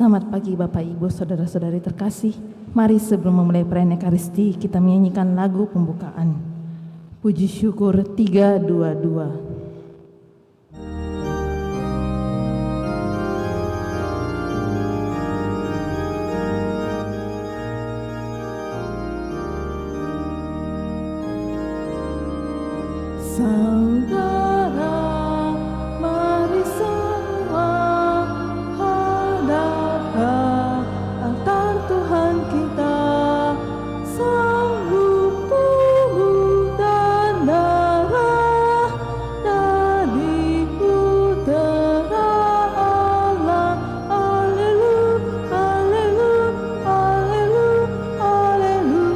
Selamat pagi Bapak Ibu Saudara-saudari terkasih. Mari sebelum memulai perayaan Ekaristi kita menyanyikan lagu pembukaan. Puji syukur 322. Saudara, mari semua hadaplah altar Tuhan kita, sambut tubuh dan darah dari putera Allah. Haleluya, haleluya, haleluya, haleluya.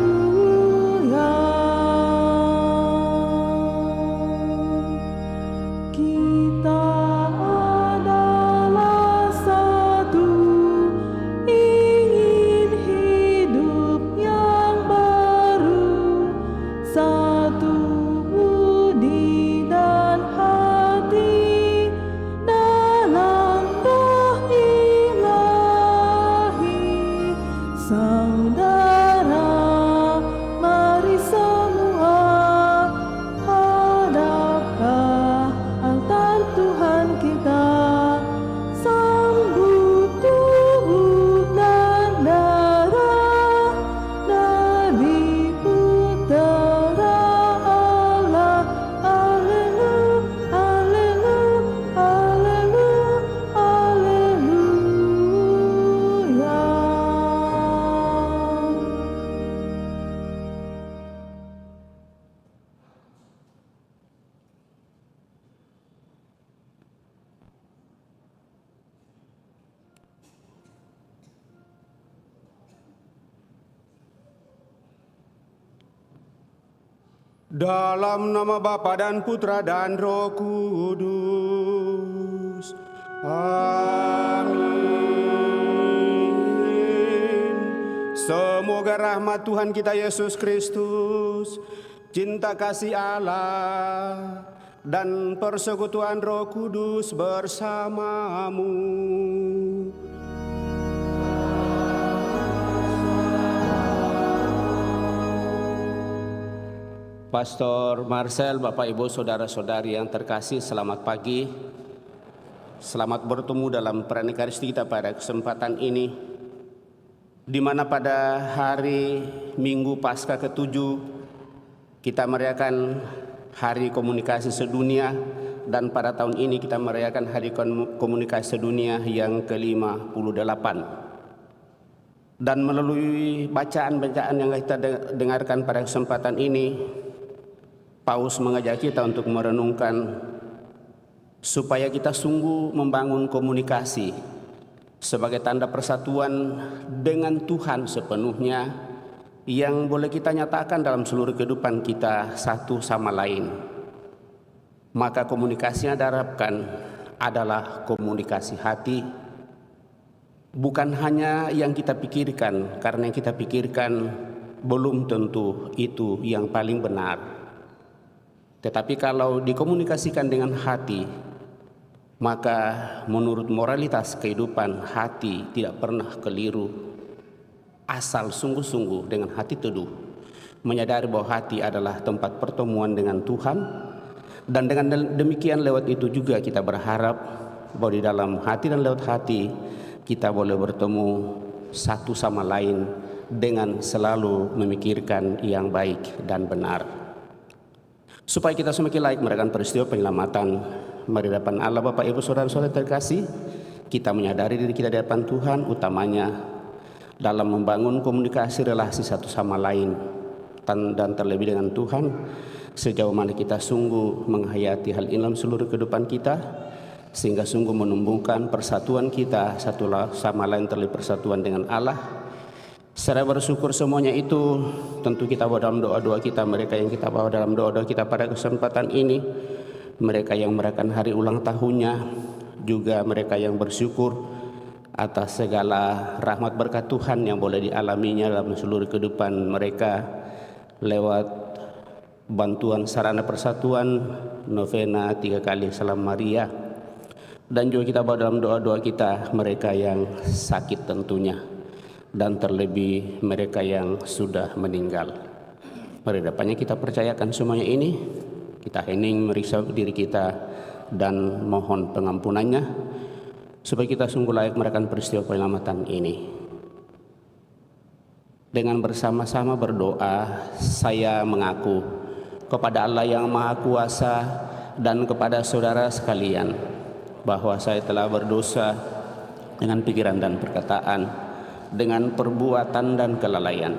Kita adalah satu, ingin hidup yang baru, satu budi dan hati dalam roh ilahi. Saudara, mari semua hadaplah altar Tuhan kita, sambut tubuh dan darah dari putera Allah. Haleluya, haleluya, haleluya, haleluya. Dalam nama Bapa dan Putra dan Roh Kudus. Amin. Semoga rahmat Tuhan kita Yesus Kristus, cinta kasih Allah, dan persekutuan Roh Kudus bersamamu. Pastor Marcel, Bapak Ibu Saudara-saudari yang terkasih, selamat pagi. Selamat bertemu dalam perayaan Ekaristi kita pada kesempatan ini, di mana pada hari Minggu Paskah ke-7 kita merayakan Hari Komunikasi Sedunia, dan pada tahun ini kita merayakan Hari Komunikasi Sedunia yang ke-58. Dan melalui bacaan-bacaan yang kita dengarkan pada kesempatan ini, Paus mengajak kita untuk merenungkan supaya kita sungguh membangun komunikasi sebagai tanda persatuan dengan Tuhan sepenuhnya yang boleh kita nyatakan dalam seluruh kehidupan kita satu sama lain. Maka komunikasi yang diharapkan adalah komunikasi hati, bukan hanya yang kita pikirkan, karena yang kita pikirkan belum tentu itu yang paling benar. Tetapi kalau dikomunikasikan dengan hati, maka menurut moralitas kehidupan hati tidak pernah keliru. Asal sungguh-sungguh dengan hati teduh, menyadari bahwa hati adalah tempat pertemuan dengan Tuhan. Dan dengan demikian lewat itu juga kita berharap bahwa di dalam hati dan lewat hati kita boleh bertemu satu sama lain dengan selalu memikirkan yang baik dan benar. Supaya kita semakin layak merayakan peristiwa penyelamatan, mari di hadapan Allah Bapak Ibu Saudara-saudara terkasih, kita menyadari diri kita di hadapan Tuhan, utamanya dalam membangun komunikasi relasi satu sama lain, dan terlebih dengan Tuhan, sejauh mana kita sungguh menghayati hal ini dalam seluruh kehidupan kita, sehingga sungguh menumbuhkan persatuan kita satu sama lain, terlebih persatuan dengan Allah. Saya bersyukur semuanya itu tentu kita bawa dalam doa-doa kita, mereka yang kita bawa dalam doa-doa kita pada kesempatan ini, mereka yang merayakan hari ulang tahunnya, juga mereka yang bersyukur atas segala rahmat berkat Tuhan yang boleh dialaminya dalam seluruh kehidupan mereka lewat bantuan sarana persatuan, novena 3 kali Salam Maria, Dan juga kita bawa dalam doa-doa kita mereka yang sakit tentunya, dan terlebih mereka yang sudah meninggal. Mari depannya kita percayakan semuanya ini, kita hening meriksa diri kita dan mohon pengampunannya, supaya kita sungguh layak merayakan peristiwa penyelamatan ini. Dengan bersama-sama berdoa, saya mengaku kepada Allah yang Maha Kuasa dan kepada saudara sekalian, bahwa saya telah berdosa dengan pikiran dan perkataan, dengan perbuatan dan kelalaian.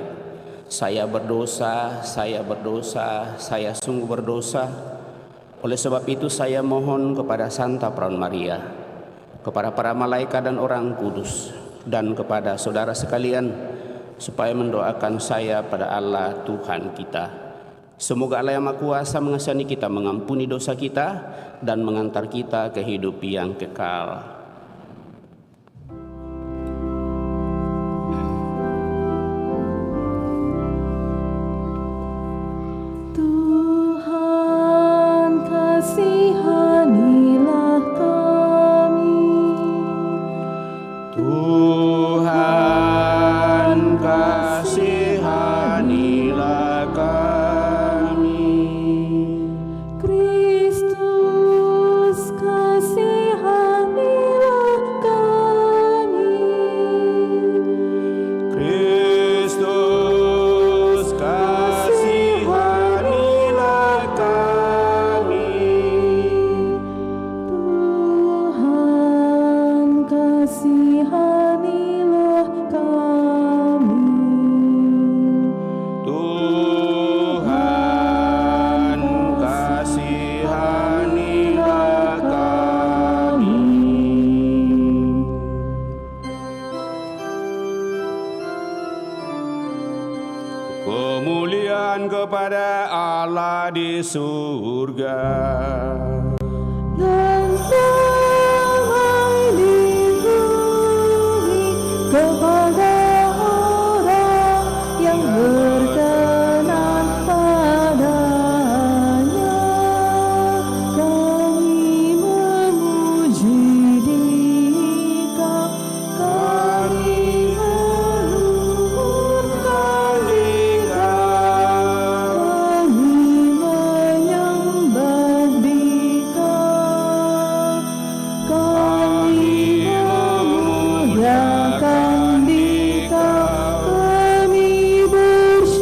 Saya berdosa, saya sungguh berdosa. Oleh sebab itu saya mohon kepada Santa Perawan Maria, kepada para malaikat dan orang kudus, dan kepada saudara sekalian, supaya mendoakan saya pada Allah Tuhan kita. Semoga Allah yang Maha Kuasa mengasihani kita, mengampuni dosa kita, dan mengantar kita ke hidup yang kekal. Tuhan, kasihanilah kami. Tuhan, kasihanilah kami. Kristus, kasihanilah kami. Kristus, kasihanilah kami. Tuhan, kasihanilah kami. Tuhan, kasihanilah kami. Kemuliaan kepada Allah di surga, Dan damai di bumi kepada orang yang berkenan padanya. Kami memuji Dikau, kami meluhurkan Dikau, kami menyembah Dikau, kami memuliakan Dikau, kami bersyukur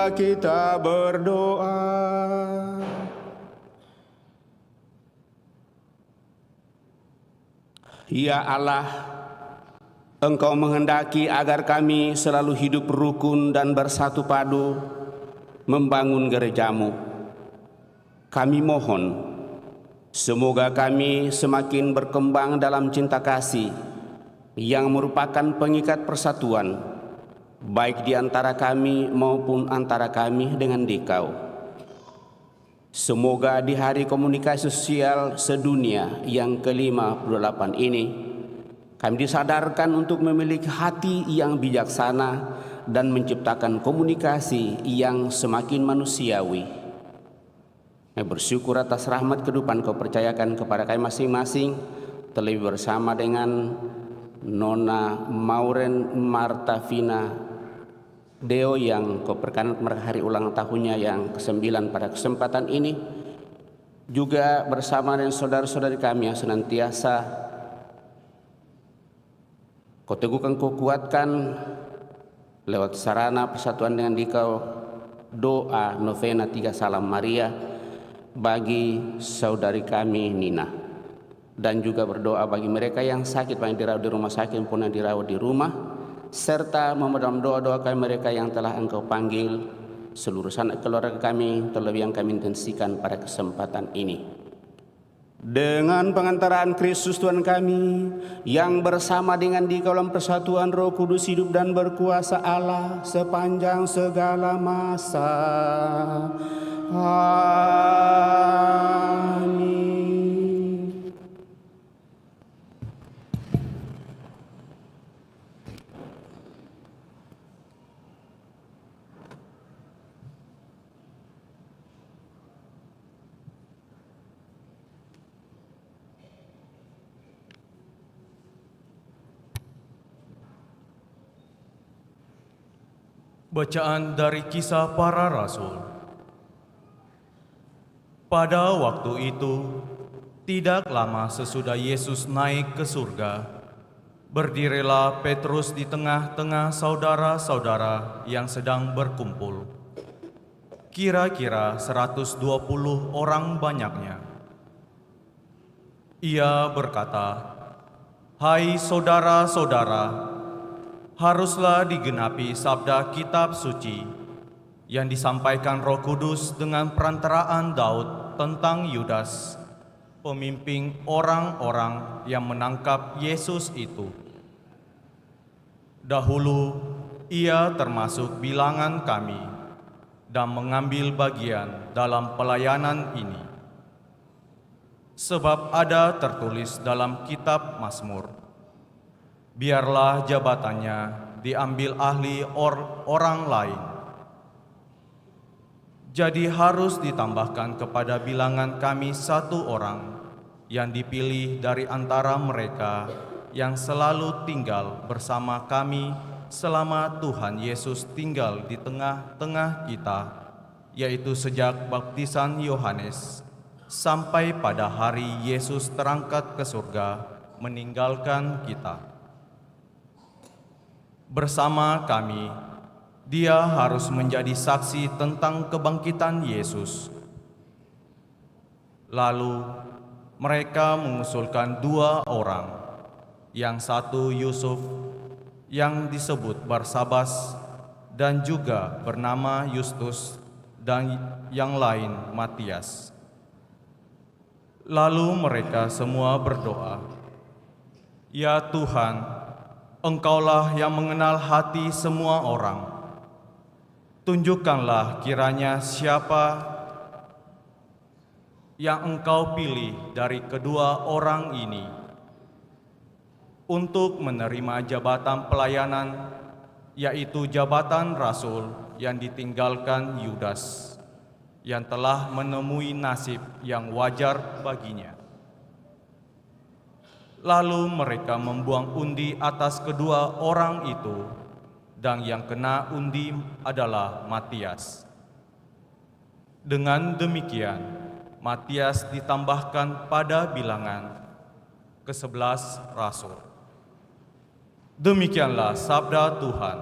Marilah kita berdoa. Ya Allah, Engkau menghendaki agar kami selalu hidup rukun dan bersatu padu membangun gereja-Mu. Kami mohon, semoga kami semakin berkembang dalam cinta kasih yang merupakan pengikat persatuan, baik di antara kami maupun antara kami dengan Dikau. Semoga di Hari Komunikasi Sosial Sedunia yang ke-58 ini, kami disadarkan untuk memiliki hati yang bijaksana dan menciptakan komunikasi yang semakin manusiawi. Kami bersyukur atas rahmat kehidupan Kau percayakan kepada kami masing-masing, terlebih bersama dengan Nona Mauren Marta Vina Deo yang Kau perkenan hari ulang tahunnya yang ke-9 pada kesempatan ini, juga bersama dengan saudara-saudari kami yang senantiasa Kau teguhkan, Kau kuatkan lewat sarana persatuan dengan Dikau, doa novena 3 Salam Maria bagi saudari kami Nina, dan juga berdoa bagi mereka yang sakit, baik dirawat di rumah sakit maupun yang dirawat di rumah, serta memohon doa-doa kami mereka yang telah Engkau panggil, seluruh sanak keluarga kami, terlebih yang kami intensikan pada kesempatan ini. Dengan pengantaraan Kristus Tuhan kami, yang bersama dengan Dikau dalam persatuan Roh Kudus hidup dan berkuasa Allah sepanjang segala masa. Amin. Bacaan dari Kisah Para Rasul. Pada waktu itu, tidak lama sesudah Yesus naik ke surga, berdirilah Petrus di tengah-tengah saudara-saudara yang sedang berkumpul. Kira-kira 120 orang banyaknya. Ia berkata, "Hai saudara-saudara, haruslah digenapi sabda kitab suci yang disampaikan Roh Kudus dengan perantaraan Daud tentang Yudas, pemimpin orang-orang yang menangkap Yesus itu. Dahulu ia termasuk bilangan kami dan mengambil bagian dalam pelayanan ini. Sebab ada tertulis dalam kitab Mazmur, biarlah jabatannya diambil ahli orang lain. Jadi harus ditambahkan kepada bilangan kami satu orang yang dipilih dari antara mereka yang selalu tinggal bersama kami selama Tuhan Yesus tinggal di tengah-tengah kita, yaitu sejak baptisan Yohanes sampai pada hari Yesus terangkat ke surga meninggalkan kita. Bersama kami, Dia harus menjadi saksi tentang kebangkitan Yesus." Lalu mereka mengusulkan 2 orang, yang satu Yusuf yang disebut Barsabas dan juga bernama Justus, dan yang lain Matias. Lalu mereka semua berdoa, "Ya Tuhan, Engkaulah yang mengenal hati semua orang. Tunjukkanlah kiranya siapa yang Engkau pilih dari kedua orang ini untuk menerima jabatan pelayanan, yaitu jabatan rasul yang ditinggalkan Yudas, yang telah menemui nasib yang wajar baginya." Lalu mereka membuang undi atas kedua orang itu, dan yang kena undi adalah Matias. Dengan demikian, Matias ditambahkan pada bilangan ke-11 rasul. Demikianlah sabda Tuhan.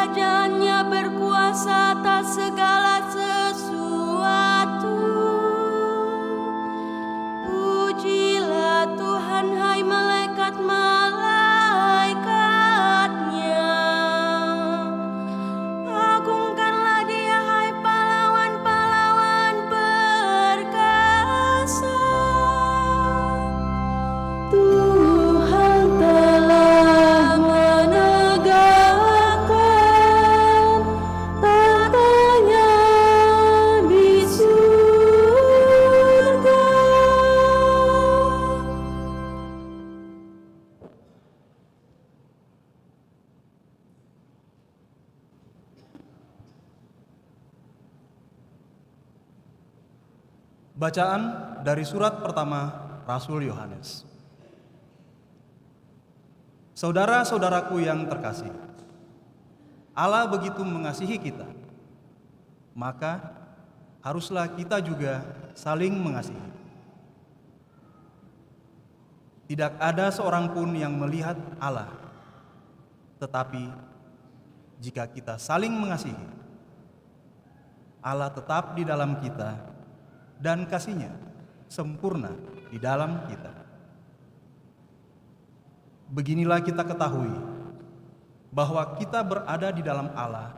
kerajaannya berkuasa atas segala sesuatu. Pujilah Tuhan, hai malaikat-malaikatnya. Agungkanlah Dia, hai pahlawan-pahlawan perkasa. Tuhan telah menegakkan tahtanya di surga. Bacaan dari surat pertama Rasul Yohanes. Saudara-saudaraku yang terkasih, Allah begitu mengasihi kita, maka haruslah kita juga saling mengasihi. Tidak ada seorang pun yang melihat Allah, tetapi jika kita saling mengasihi, Allah tetap di dalam kita dan kasih-Nya sempurna di dalam kita. Beginilah kita ketahui bahwa kita berada di dalam Allah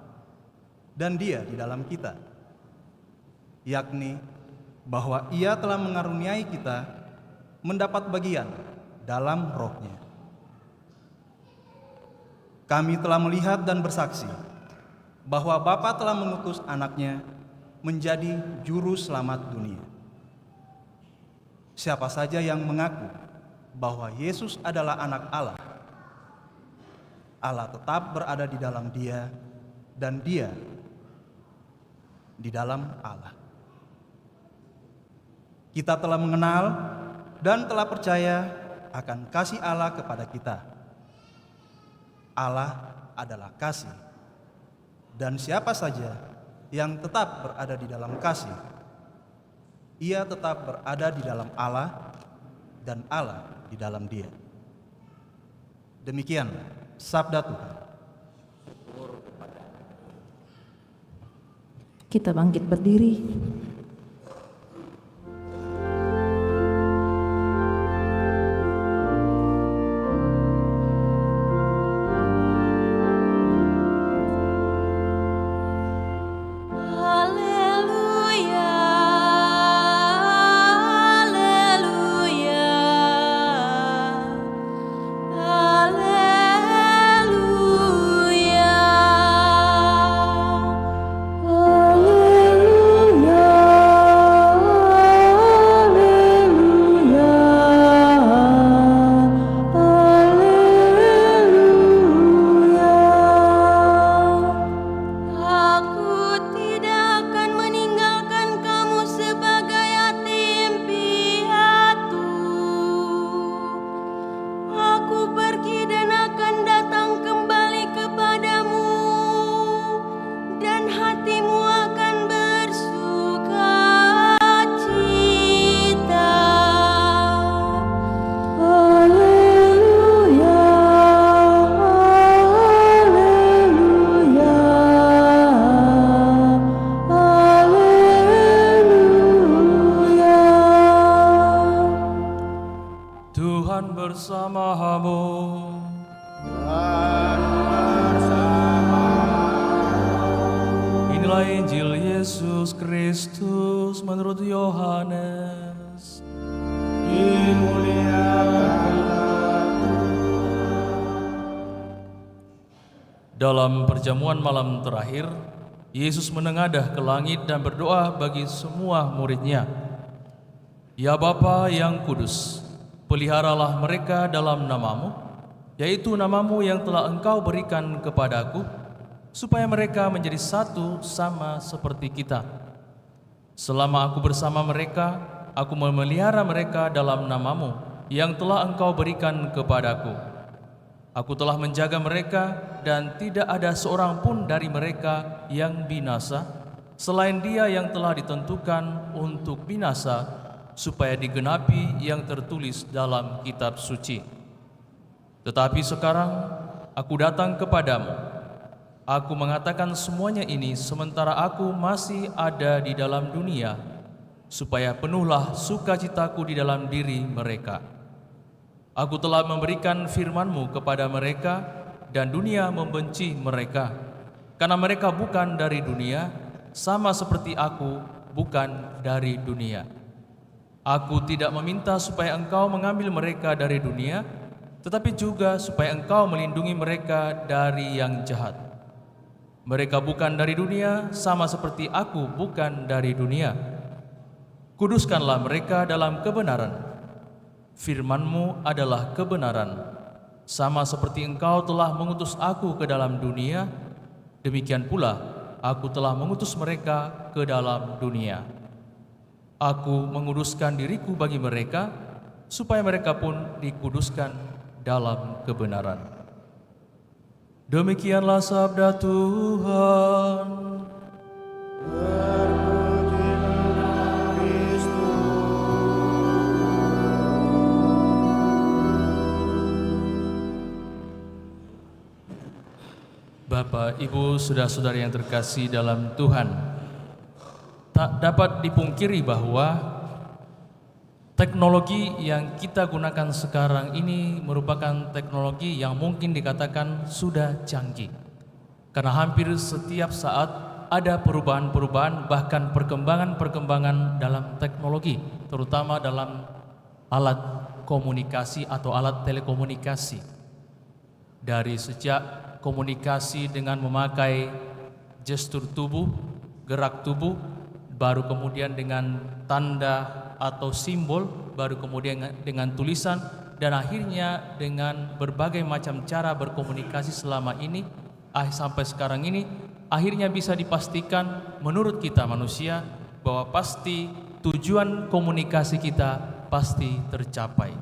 dan Dia di dalam kita, yakni bahwa Ia telah mengaruniai kita mendapat bagian dalam Roh-Nya. Kami telah melihat dan bersaksi bahwa Bapa telah mengutus Anak-Nya menjadi juru selamat dunia. Siapa saja yang mengaku bahwa Yesus adalah Anak Allah, Allah tetap berada di dalam Dia dan Dia di dalam Allah. Kita telah mengenal dan telah percaya akan kasih Allah kepada kita. Allah adalah kasih, dan siapa saja yang tetap berada di dalam kasih, ia tetap berada di dalam Allah dan Allah di dalam Dia. Demikian sabda Tuhan. Kita bangkit berdiri. Tuhan bersamamu. Inilah Injil Yesus Kristus menurut Yohanes. Dalam perjamuan malam terakhir, Yesus menengadah ke langit dan berdoa bagi semua murid-Nya. Ya Bapa yang kudus, peliharalah mereka dalam nama-Mu, yaitu nama-Mu yang telah Engkau berikan kepadaku, supaya mereka menjadi satu sama seperti kita. Selama aku bersama mereka, aku memelihara mereka dalam nama-Mu yang telah Engkau berikan kepadaku. Aku telah menjaga mereka dan tidak ada seorang pun dari mereka yang binasa, selain dia yang telah ditentukan untuk binasa, supaya digenapi yang tertulis dalam kitab suci. Tetapi sekarang aku datang kepadamu, Aku mengatakan semuanya ini sementara aku masih ada di dalam dunia, supaya penuhlah sukacitaku di dalam diri mereka. Aku telah memberikan firman-Mu kepada mereka, dan dunia membenci mereka, karena mereka bukan dari dunia, sama seperti aku bukan dari dunia. Aku tidak meminta supaya Engkau mengambil mereka dari dunia, tetapi juga supaya Engkau melindungi mereka dari yang jahat. Mereka bukan dari dunia, sama seperti aku bukan dari dunia. Kuduskanlah mereka dalam kebenaran. Firman-Mu adalah kebenaran. Sama seperti Engkau telah mengutus aku ke dalam dunia, demikian pula aku telah mengutus mereka ke dalam dunia. Aku menguduskan diriku bagi mereka, supaya mereka pun dikuduskan dalam kebenaran. Demikianlah sabda Tuhan. Bapak, Ibu, saudara-saudari yang terkasih dalam Tuhan, tak dapat dipungkiri bahwa teknologi yang kita gunakan sekarang ini merupakan teknologi yang mungkin dikatakan sudah canggih. Karena hampir setiap saat ada perubahan-perubahan, bahkan perkembangan-perkembangan dalam teknologi, terutama dalam alat komunikasi atau alat telekomunikasi. Dari sejak komunikasi dengan memakai gestur tubuh, gerak tubuh, baru kemudian dengan tanda atau simbol, baru kemudian dengan tulisan, dan akhirnya dengan berbagai macam cara berkomunikasi selama ini sampai sekarang ini, akhirnya bisa dipastikan menurut kita manusia bahwa pasti tujuan komunikasi kita pasti tercapai.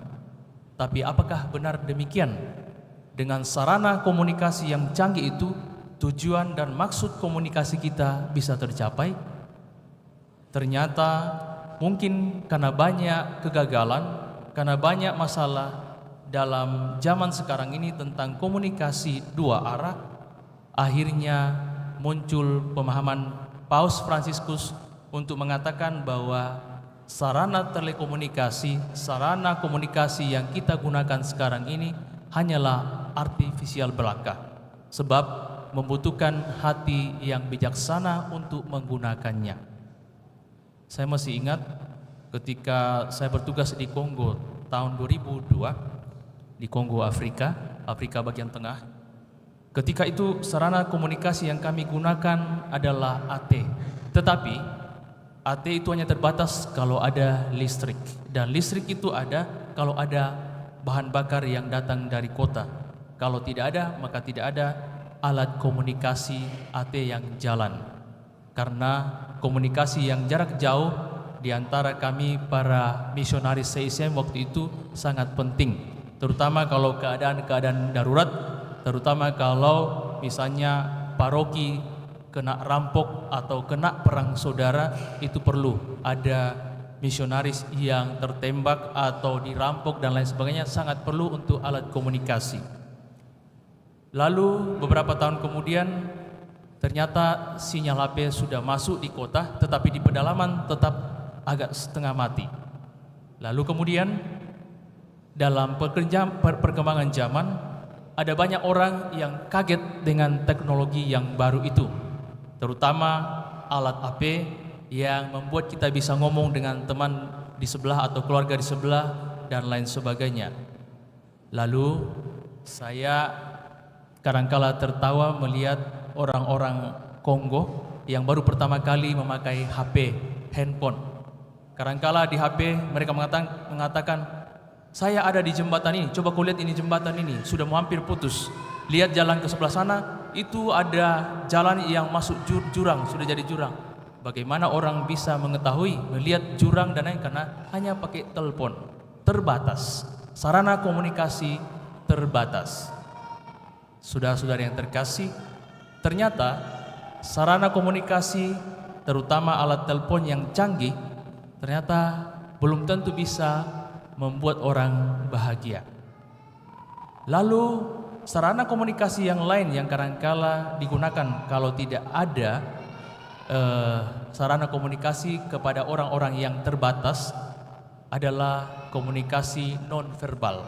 Tapi apakah benar demikian? Dengan sarana komunikasi yang canggih itu, tujuan dan maksud komunikasi kita bisa tercapai? Ternyata mungkin karena banyak kegagalan, karena banyak masalah dalam zaman sekarang ini tentang komunikasi dua arah, akhirnya muncul pemahaman Paus Fransiskus untuk mengatakan bahwa sarana telekomunikasi, sarana komunikasi yang kita gunakan sekarang ini hanyalah artifisial belaka, sebab membutuhkan hati yang bijaksana untuk menggunakannya. Saya masih ingat ketika saya bertugas di Kongo tahun 2002, di Kongo, Afrika bagian tengah. Ketika itu sarana komunikasi yang kami gunakan adalah AT. Tetapi AT itu hanya terbatas kalau ada listrik, dan listrik itu ada kalau ada bahan bakar yang datang dari kota. Kalau tidak ada, maka tidak ada alat komunikasi AT yang jalan. Karena komunikasi yang jarak jauh di antara kami para misionaris CICM waktu itu sangat penting, terutama kalau keadaan-keadaan darurat, terutama kalau misalnya paroki kena rampok atau kena perang saudara, itu perlu ada misionaris yang tertembak atau dirampok dan lain sebagainya, sangat perlu untuk alat komunikasi. Lalu beberapa tahun kemudian ternyata sinyal HP sudah masuk di kota, tetapi di pedalaman tetap agak setengah mati. Lalu kemudian dalam perkembangan zaman, ada banyak orang yang kaget dengan teknologi yang baru itu, terutama alat HP yang membuat kita bisa ngomong dengan teman di sebelah atau keluarga di sebelah dan lain sebagainya. Lalu saya kadangkala tertawa melihat orang-orang Kongo yang baru pertama kali memakai HP, handphone. Kadangkala di HP mereka mengatakan, saya ada di jembatan ini, coba kau lihat ini jembatan ini, sudah mau hampir putus. Lihat jalan ke sebelah sana, itu ada jalan yang masuk jurang, sudah jadi jurang. Bagaimana orang bisa mengetahui, melihat jurang dan lain, karena hanya pakai telepon, terbatas. Sarana komunikasi terbatas. Saudara-saudari yang terkasih, ternyata sarana komunikasi, terutama alat telepon yang canggih, ternyata belum tentu bisa membuat orang bahagia. Lalu sarana komunikasi yang lain yang kadangkala digunakan kalau tidak ada sarana komunikasi kepada orang-orang yang terbatas adalah komunikasi non-verbal.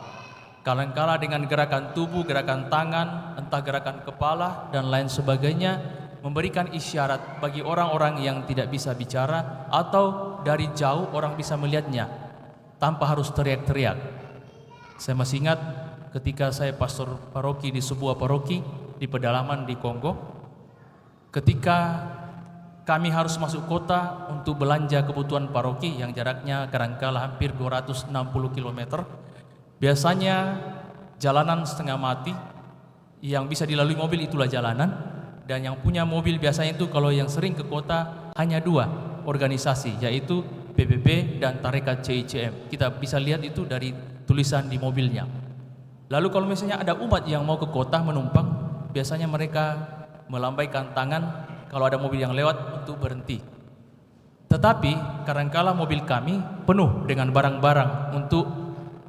Kadangkala dengan gerakan tubuh, gerakan tangan, entah gerakan kepala dan lain sebagainya, memberikan isyarat bagi orang-orang yang tidak bisa bicara atau dari jauh orang bisa melihatnya tanpa harus teriak-teriak. Saya masih ingat ketika saya pastor paroki di sebuah paroki di pedalaman di Kongo, ketika kami harus masuk kota untuk belanja kebutuhan paroki yang jaraknya kadangkala hampir 260 km. Biasanya jalanan setengah mati, yang bisa dilalui mobil itulah jalanan, dan yang punya mobil biasanya itu kalau yang sering ke kota hanya 2 organisasi, yaitu PBB dan Tarekat CICM. Kita bisa lihat itu dari tulisan di mobilnya. Lalu kalau misalnya ada umat yang mau ke kota menumpang, biasanya mereka melambaikan tangan kalau ada mobil yang lewat untuk berhenti. Tetapi kadangkala mobil kami penuh dengan barang-barang untuk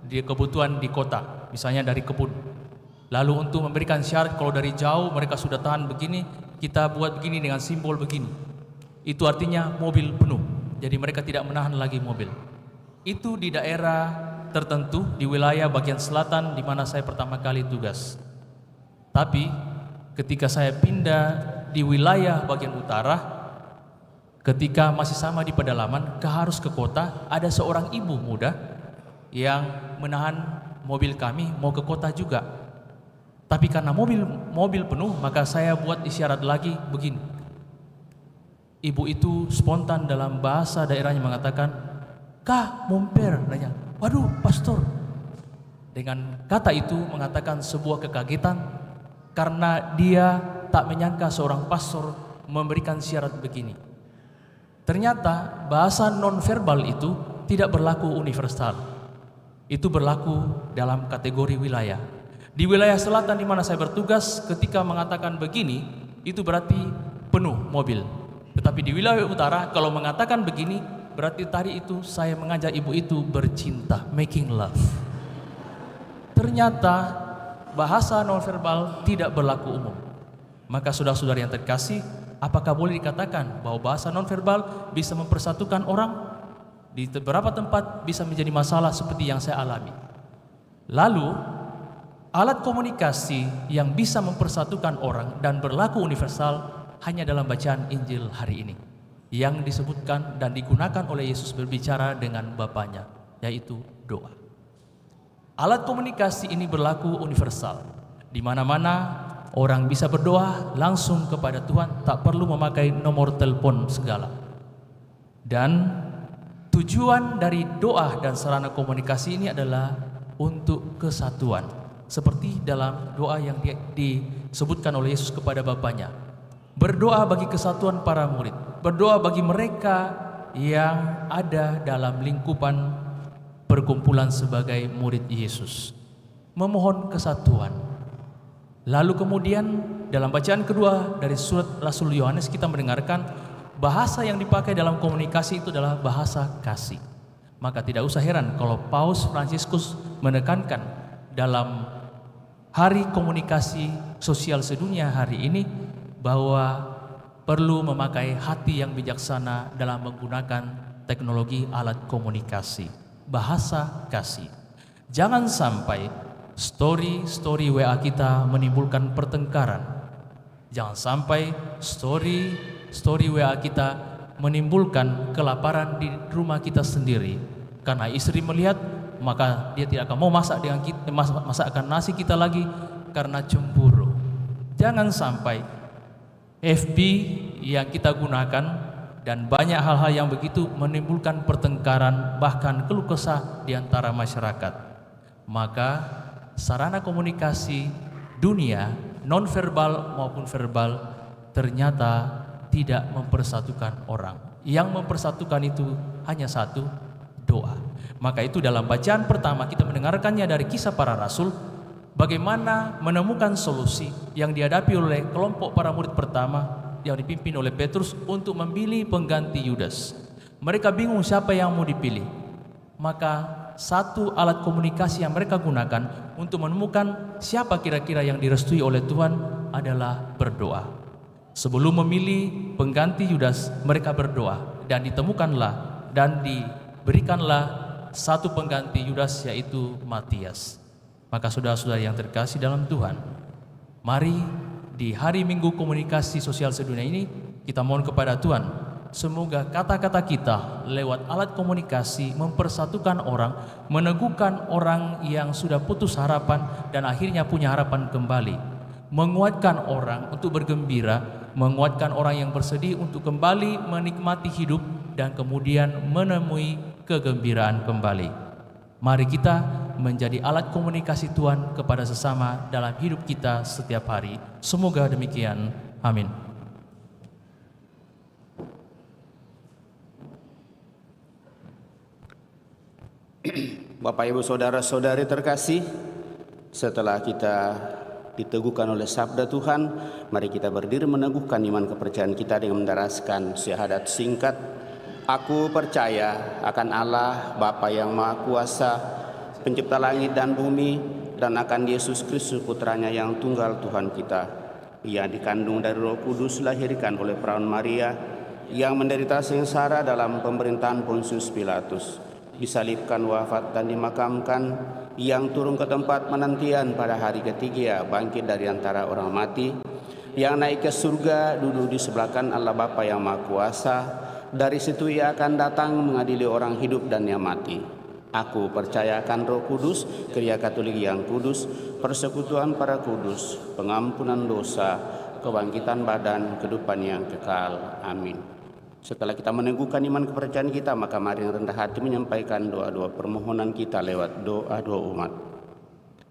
kebutuhan di kota, misalnya dari kebun. Lalu untuk memberikan syarat kalau dari jauh mereka sudah tahan begini, kita buat begini dengan simbol begini. Itu artinya mobil penuh, jadi mereka tidak menahan lagi mobil. Itu di daerah tertentu di wilayah bagian selatan di mana saya pertama kali tugas. Tapi ketika saya pindah di wilayah bagian utara, ketika masih sama di pedalaman, harus ke kota, ada seorang ibu muda yang menahan mobil kami mau ke kota juga. Tapi karena mobil penuh, maka saya buat isyarat lagi begini. Ibu itu spontan dalam bahasa daerahnya mengatakan, "Kah, momper?" nanya. "Waduh, pastor." Dengan kata itu mengatakan sebuah kekagetan karena dia tak menyangka seorang pastor memberikan syarat begini. Ternyata bahasa nonverbal itu tidak berlaku universal. Itu berlaku dalam kategori wilayah. Di wilayah selatan di mana saya bertugas, ketika mengatakan begini, itu berarti penuh mobil. Tetapi di wilayah utara, kalau mengatakan begini, berarti tadi itu saya mengajak ibu itu bercinta, making love. Ternyata bahasa nonverbal tidak berlaku umum. Maka saudara-saudara yang terkasih, apakah boleh dikatakan bahwa bahasa nonverbal bisa mempersatukan orang? Di beberapa tempat bisa menjadi masalah seperti yang saya alami. Lalu, alat komunikasi yang bisa mempersatukan orang dan berlaku universal hanya dalam bacaan Injil hari ini, yang disebutkan dan digunakan oleh Yesus berbicara dengan Bapanya, yaitu doa. Alat komunikasi ini berlaku universal. Di mana-mana orang bisa berdoa langsung kepada Tuhan, tak perlu memakai nomor telepon segala. Dan tujuan dari doa dan sarana komunikasi ini adalah untuk kesatuan. Seperti dalam doa yang disebutkan oleh Yesus kepada Bapanya. Berdoa bagi kesatuan para murid. Berdoa bagi mereka yang ada dalam lingkupan perkumpulan sebagai murid Yesus. Memohon kesatuan. Lalu kemudian dalam bacaan kedua dari surat Rasul Yohanes kita mendengarkan bahasa yang dipakai dalam komunikasi itu adalah bahasa kasih. Maka tidak usah heran kalau Paus Fransiskus menekankan dalam hari komunikasi sosial sedunia hari ini bahwa perlu memakai hati yang bijaksana dalam menggunakan teknologi alat komunikasi. Bahasa kasih. Jangan sampai story WA kita menimbulkan pertengkaran. Jangan sampai story WA kita menimbulkan kelaparan di rumah kita sendiri. Karena istri melihat, maka dia tidak akan mau masak dengan kita, masakkan nasi kita lagi karena cemburu. Jangan sampai FB yang kita gunakan dan banyak hal-hal yang begitu menimbulkan pertengkaran, bahkan keluh kesah di antara masyarakat. Maka sarana komunikasi dunia non-verbal maupun verbal ternyata tidak mempersatukan orang. Yang mempersatukan itu hanya satu, doa. Maka itu dalam bacaan pertama kita mendengarkannya dari Kisah Para Rasul, bagaimana menemukan solusi yang dihadapi oleh kelompok para murid pertama yang dipimpin oleh Petrus untuk memilih pengganti Yudas. Mereka bingung siapa yang mau dipilih. Maka satu alat komunikasi yang mereka gunakan untuk menemukan siapa kira-kira yang direstui oleh Tuhan adalah berdoa. Sebelum memilih pengganti Yudas, mereka berdoa dan ditemukanlah dan diberikanlah satu pengganti Yudas, yaitu Matias. Maka saudara-saudara yang terkasih dalam Tuhan, mari di hari Minggu Komunikasi Sosial Sedunia ini kita mohon kepada Tuhan, semoga kata-kata kita lewat alat komunikasi mempersatukan orang, meneguhkan orang yang sudah putus harapan dan akhirnya punya harapan kembali, menguatkan orang untuk bergembira, menguatkan orang yang bersedih untuk kembali menikmati hidup dan kemudian menemui kegembiraan kembali. Mari kita menjadi alat komunikasi Tuhan kepada sesama dalam hidup kita setiap hari. Semoga demikian. Amin. Bapak, Ibu, Saudara-saudari terkasih, setelah kita diteguhkan oleh sabda Tuhan, mari kita berdiri meneguhkan iman kepercayaan kita dengan mendaraskan syahadat singkat. Aku percaya akan Allah, Bapa yang Maha Kuasa, pencipta langit dan bumi, dan akan Yesus Kristus putranya yang tunggal Tuhan kita. Ia dikandung dari Roh Kudus, dilahirkan oleh perawan Maria, yang menderita sengsara dalam pemerintahan Pontius Pilatus, disalibkan, wafat dan dimakamkan, yang turun ke tempat penantian pada hari ketiga, bangkit dari antara orang mati, yang naik ke surga, duduk di sebelah kanan Allah Bapa yang Maha Kuasa. Dari situ ia akan datang mengadili orang hidup dan yang mati. Aku percaya akan Roh Kudus, Gereja Katolik yang kudus, persekutuan para kudus, pengampunan dosa, kebangkitan badan, kehidupan yang kekal. Amin. Setelah kita meneguhkan iman kepercayaan kita, maka mari rendah hati menyampaikan doa-doa permohonan kita lewat doa-doa umat.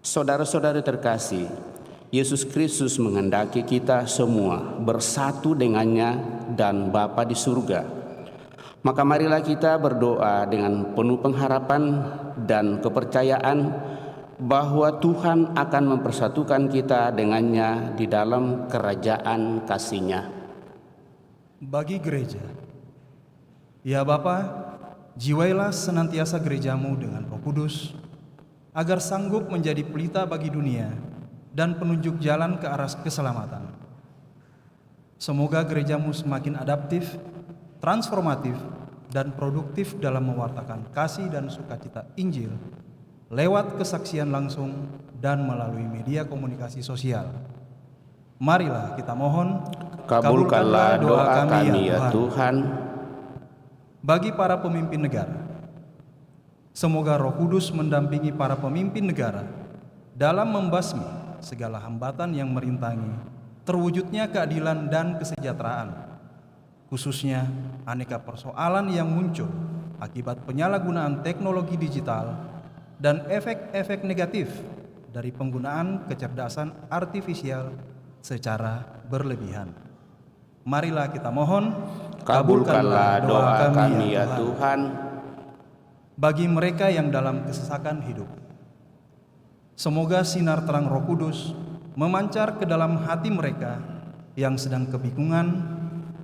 Saudara-saudari terkasih, Yesus Kristus menghendaki kita semua bersatu dengannya dan Bapa di surga. Maka marilah kita berdoa dengan penuh pengharapan dan kepercayaan bahwa Tuhan akan mempersatukan kita dengannya di dalam kerajaan kasih-Nya. Bagi gereja, ya Bapa, jiwailah senantiasa gerejamu dengan Roh Kudus, agar sanggup menjadi pelita bagi dunia dan penunjuk jalan ke arah keselamatan. Semoga gerejamu semakin adaptif, transformatif, dan produktif dalam mewartakan kasih dan sukacita Injil lewat kesaksian langsung dan melalui media komunikasi sosial. Marilah kita mohon, kabulkanlah doa kami ya Tuhan. Bagi para pemimpin negara, semoga Roh Kudus mendampingi para pemimpin negara dalam membasmi segala hambatan yang merintangi terwujudnya keadilan dan kesejahteraan, khususnya aneka persoalan yang muncul akibat penyalahgunaan teknologi digital dan efek-efek negatif dari penggunaan kecerdasan artifisial secara berlebihan. Marilah kita mohon, kabulkanlah doa kami ya Tuhan. Bagi mereka yang dalam kesesakan hidup, semoga sinar terang Roh Kudus memancar ke dalam hati mereka yang sedang kebingungan,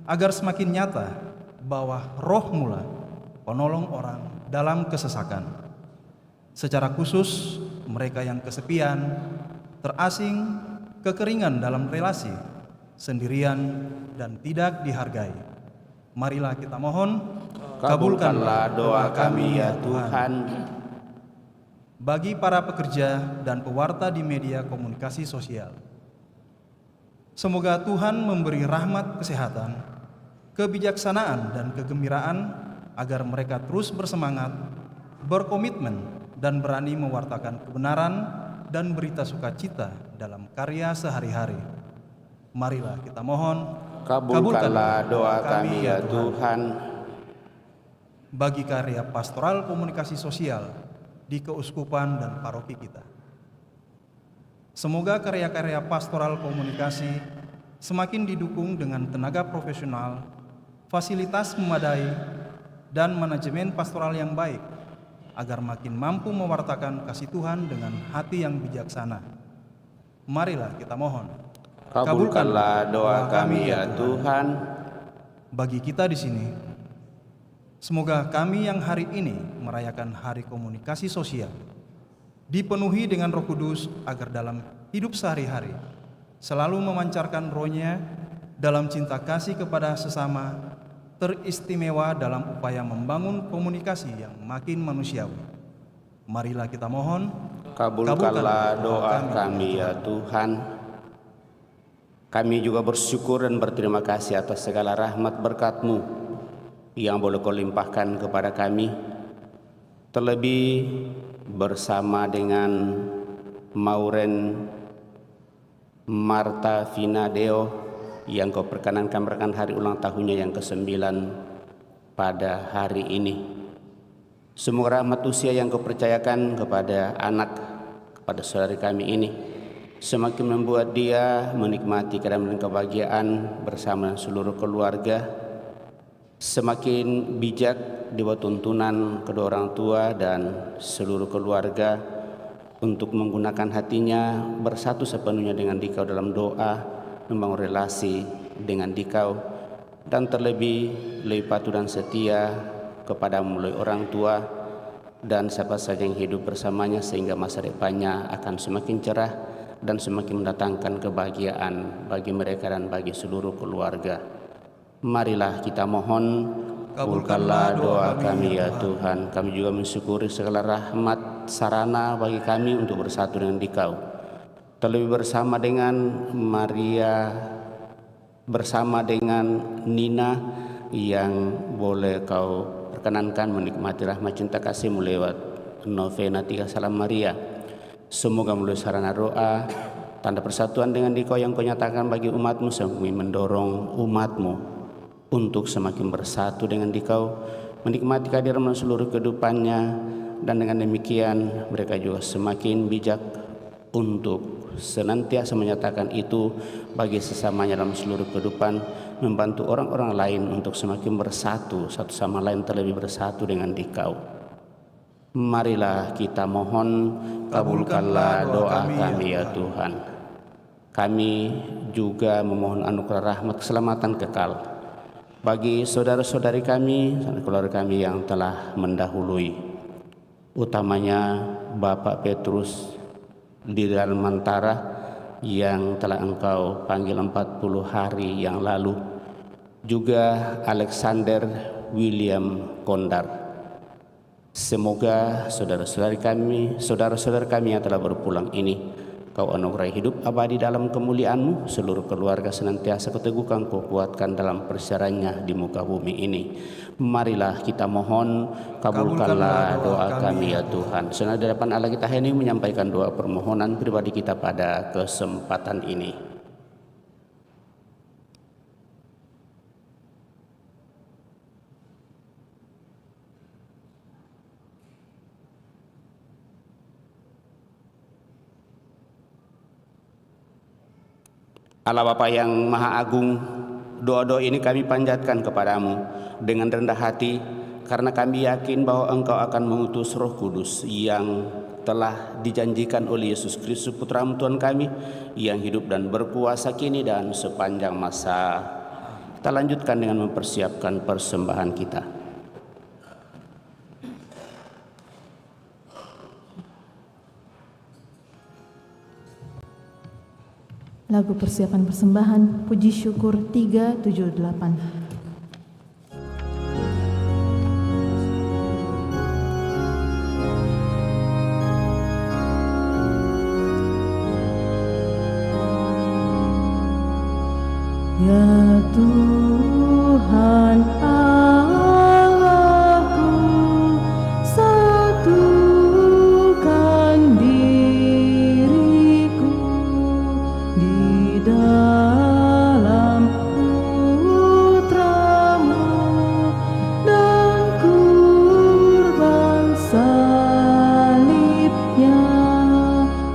agar semakin nyata bahwa Roh mula penolong orang dalam kesesakan. Secara khusus mereka yang kesepian, terasing, kekeringan dalam relasi, sendirian, dan tidak dihargai. Marilah kita mohon, kabulkanlah doa kami ya Tuhan. Bagi para pekerja dan pewarta di media komunikasi sosial, semoga Tuhan memberi rahmat kesehatan, kebijaksanaan, dan kegembiraan agar mereka terus bersemangat, berkomitmen, dan berani mewartakan kebenaran dan berita sukacita dalam karya sehari-hari. Marilah kita mohon, kabulkanlah doa kami ya Tuhan. Bagi karya pastoral komunikasi sosial di keuskupan dan paroki kita, semoga karya-karya pastoral komunikasi semakin didukung dengan tenaga profesional, fasilitas memadai, dan manajemen pastoral yang baik, agar makin mampu mewartakan kasih Tuhan dengan hati yang bijaksana. Marilah kita mohon, kabulkanlah doa kami ya Tuhan. Bagi kita di sini, Semoga kami yang hari ini merayakan Hari Komunikasi Sosial dipenuhi dengan Roh Kudus agar dalam hidup sehari-hari selalu memancarkan roh-Nya dalam cinta kasih kepada sesama, teristimewa dalam upaya membangun komunikasi yang makin manusiawi. Marilah kita mohon, Kabulkanlah doa kami ya Tuhan. Kami juga bersyukur dan berterima kasih atas segala rahmat berkat-Mu yang boleh Kau limpahkan kepada kami. Terlebih bersama dengan Mauren Marta Vina Deo yang Kau perkenankan merayakan hari ulang tahunnya yang ke-9 pada hari ini. Semoga rahmat usia yang Kau percayakan kepada anak, kepada saudari kami ini semakin membuat dia menikmati keadaan dan kebahagiaan bersama seluruh keluarga, semakin bijak di bawah tuntunan kedua orang tua dan seluruh keluarga untuk menggunakan hatinya bersatu sepenuhnya dengan Dikau dalam doa, membangun relasi dengan Dikau, dan terlebih lebih patuh dan setia kepada mulai orang tua dan siapa saja yang hidup bersamanya, sehingga masa depannya akan semakin cerah dan semakin mendatangkan kebahagiaan bagi mereka dan bagi seluruh keluarga. Marilah kita mohon, kabulkanlah doa kami ya Tuhan. Kami juga mensyukuri segala rahmat sarana bagi kami untuk bersatu dengan Dikau, terlebih bersama dengan Maria, bersama dengan Nina yang boleh Kau perkenankan menikmati rahmat cinta kasih-Mu lewat novena 3 Salam Maria. Semoga melalui sarana doa, tanda persatuan dengan Dikau yang Kau nyatakan bagi umat-Mu, semakin mendorong umat-Mu untuk semakin bersatu dengan Dikau, menikmati kehadiran seluruh kehidupannya, dan dengan demikian mereka juga semakin bijak untuk senantiasa menyatakan itu bagi sesamanya dalam seluruh kehidupan, membantu orang-orang lain untuk semakin bersatu satu sama lain, terlebih bersatu dengan Dikau. Marilah kita mohon, kabulkanlah doa kami ya Tuhan. Kami juga memohon anugerah rahmat keselamatan kekal bagi saudara-saudari kami, keluarga kami yang telah mendahului, utamanya Bapak Petrus di dalam Mantara yang telah Engkau panggil 40 hari yang lalu, juga Alexander William Kondar. Semoga saudara-saudara kami yang telah berpulang ini Kau anugerai hidup abadi dalam kemuliaan-Mu, seluruh keluarga senantiasa Kau teguhkan, Kau kuatkan dalam perjalanannya di muka bumi ini. Marilah kita mohon, kabulkanlah doa kami ya Tuhan. Senang di hadapan Allah kita ini menyampaikan doa permohonan pribadi kita pada kesempatan ini. Allah Bapa yang Maha Agung, doa-doa ini kami panjatkan kepadamu dengan rendah hati, karena kami yakin bahwa Engkau akan mengutus Roh Kudus yang telah dijanjikan oleh Yesus Kristus Putra-Mu Tuhan kami, yang hidup dan berkuasa kini dan sepanjang masa. Kita lanjutkan dengan mempersiapkan persembahan kita. Lagu persiapan persembahan Puji Syukur 378. Ya Tuhan Allahku, satukan diriku di dalam Putra-Mu dan kurban salibnya.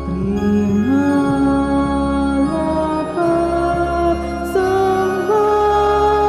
Terimalah sembah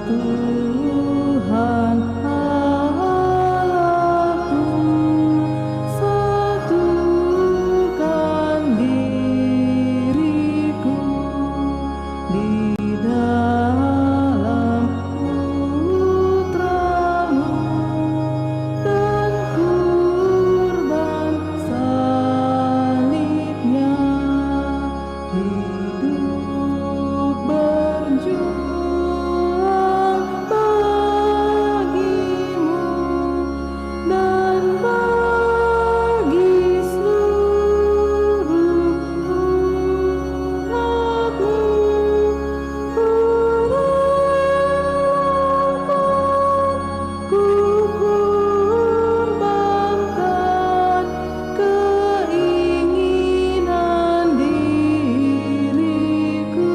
Tuhan Allahku, satukan diriku di dalam putra-Mu, dan kurban salibnya, hidup berjuang bagimu dan bagi seluruh umat-Mu. Ku kurbankan keinginan diriku.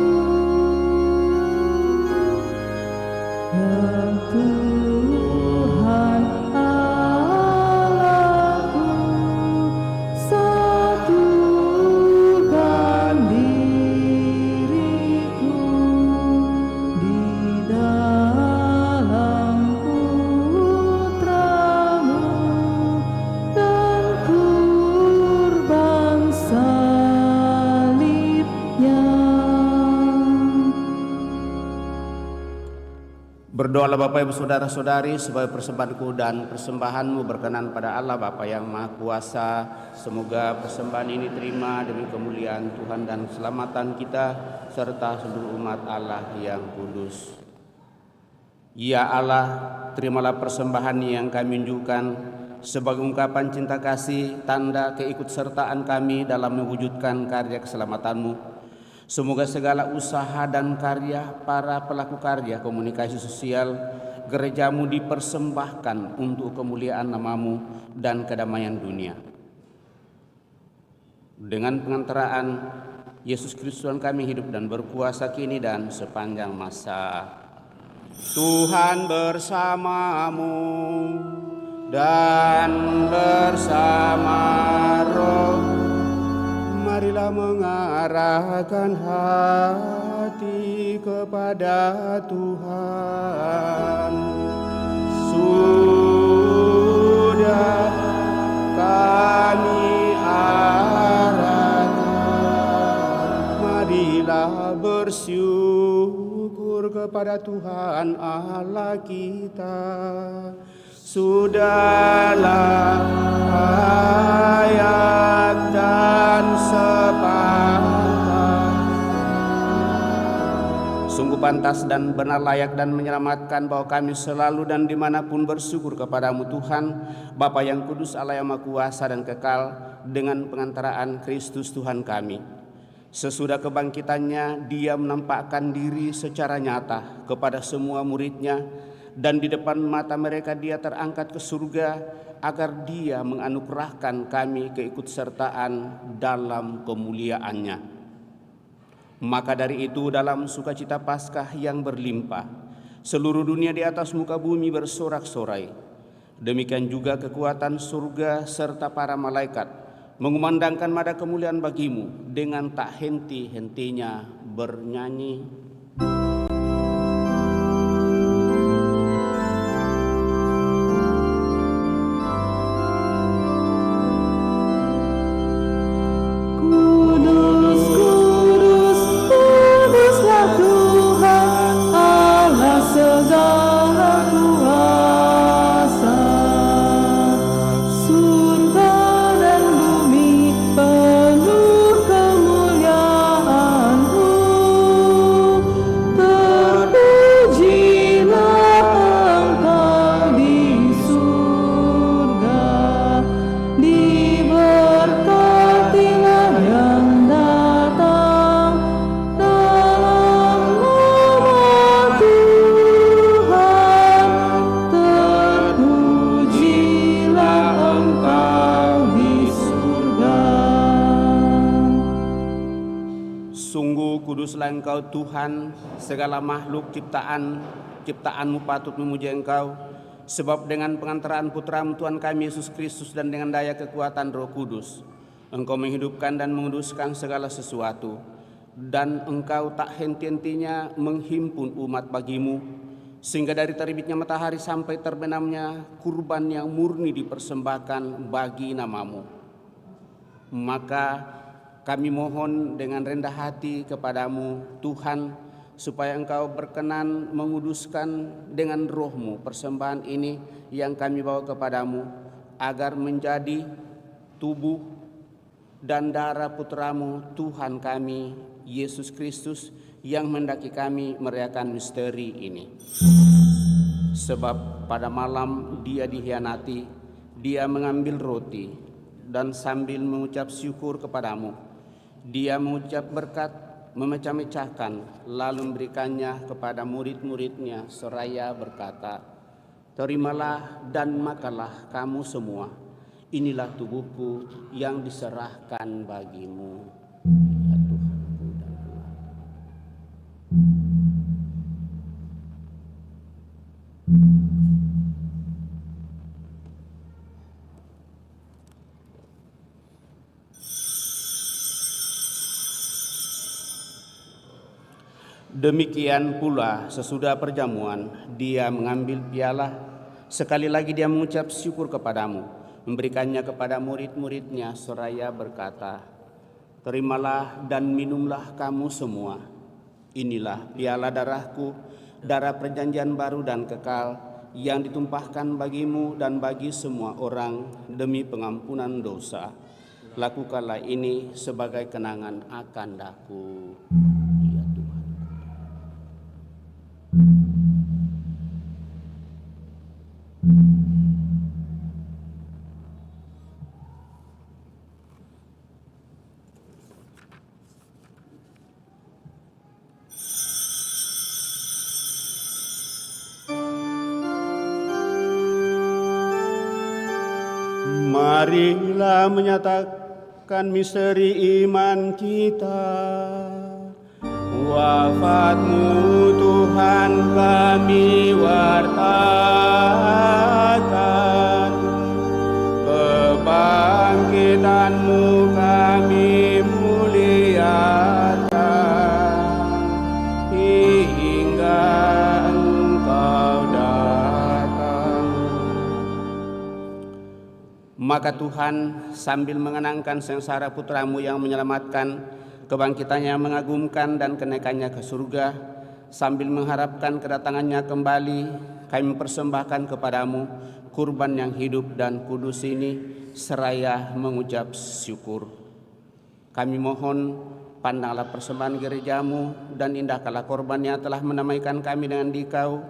Ya Tuhan Allahku, satukan diriku di dalam putra-Mu, dan kurban salibnya. Berdoalah Bapak Ibu Saudara-saudari supaya persembahanku dan persembahanmu berkenan pada Allah Bapa yang Maha Kuasa. Semoga persembahan ini terima demi kemuliaan Tuhan dan keselamatan kita serta seluruh umat Allah yang kudus. Ya Allah, terimalah persembahan yang kami unjukkan sebagai ungkapan cinta kasih, tanda keikutsertaan kami dalam mewujudkan karya keselamatan-Mu. Semoga segala usaha dan karya para pelaku karya komunikasi sosial gereja-Mu dipersembahkan untuk kemuliaan nama-Mu dan kedamaian dunia. Dengan pengantaraan Yesus Kristus Tuhan kami hidup dan berkuasa kini dan sepanjang masa. Tuhan bersamamu dan bersama roh. Marilah mengarahkan hati kepada Tuhan. Sudah kami arahkan, marilah bersyukur kepada Tuhan Allah kita. Sudahlah ayat dan sepantas, sungguh pantas dan benar layak dan menyelamatkan bahwa kami selalu dan dimanapun bersyukur kepadamu Tuhan, Bapa yang kudus, Allah yang maha kuasa dan kekal, dengan pengantaraan Kristus Tuhan kami. Sesudah kebangkitannya, Dia menampakkan diri secara nyata kepada semua muridnya, dan di depan mata mereka Dia terangkat ke surga agar Dia menganugerahkan kami keikutsertaan dalam kemuliaannya. Maka dari itu, dalam sukacita Paskah yang berlimpah, seluruh dunia di atas muka bumi bersorak-sorai. Demikian juga kekuatan surga serta para malaikat mengumandangkan nada kemuliaan bagimu dengan tak henti-hentinya bernyanyi. Kuduslah Engkau Tuhan, segala makhluk ciptaanmu patut memuji Engkau, sebab dengan pengantaraan Putra-Mu Tuhan kami Yesus Kristus dan dengan daya kekuatan Roh Kudus, Engkau menghidupkan dan menguduskan segala sesuatu, dan Engkau tak henti-hentinya menghimpun umat bagimu, sehingga dari terbitnya matahari sampai terbenamnya kurban yang murni dipersembahkan bagi namamu. Maka kami mohon dengan rendah hati kepadamu, Tuhan, supaya Engkau berkenan menguduskan dengan roh-Mu persembahan ini yang kami bawa kepadamu, agar menjadi tubuh dan darah Putra-Mu, Tuhan kami, Yesus Kristus, yang mendaki kami merayakan misteri ini. Sebab pada malam Dia dikhianati, Dia mengambil roti, dan sambil mengucap syukur kepadamu, Dia mengucap berkat, memecah-mecahkan, lalu memberikannya kepada murid-muridnya seraya berkata, "Terimalah dan makanlah kamu semua. Inilah tubuhku yang diserahkan bagimu." Ya Tuhanku dan Allah. Demikian pula sesudah perjamuan, Dia mengambil piala. Sekali lagi Dia mengucap syukur kepadamu, memberikannya kepada murid-muridnya seraya berkata, "Terimalah dan minumlah kamu semua. Inilah piala darahku, darah perjanjian baru dan kekal, yang ditumpahkan bagimu dan bagi semua orang demi pengampunan dosa. Lakukanlah ini sebagai kenangan akan daku." Ya Tuhan. Marilah menyatakan misteri iman kita. Wafat-Mu Tuhan kami wartakan, kebangkitan-Mu kami muliakan, hingga Engkau datang. Maka Tuhan sambil mengenangkan sengsara Putra-Mu yang menyelamatkan, kebangkitannya yang mengagumkan dan kenaikannya ke surga, sambil mengharapkan kedatangannya kembali, kami mempersembahkan kepadamu kurban yang hidup dan kudus ini seraya mengucap syukur. Kami mohon, pandanglah persembahan gereja-Mu dan indahkanlah korban yang telah menamaikan kami dengan Dikau.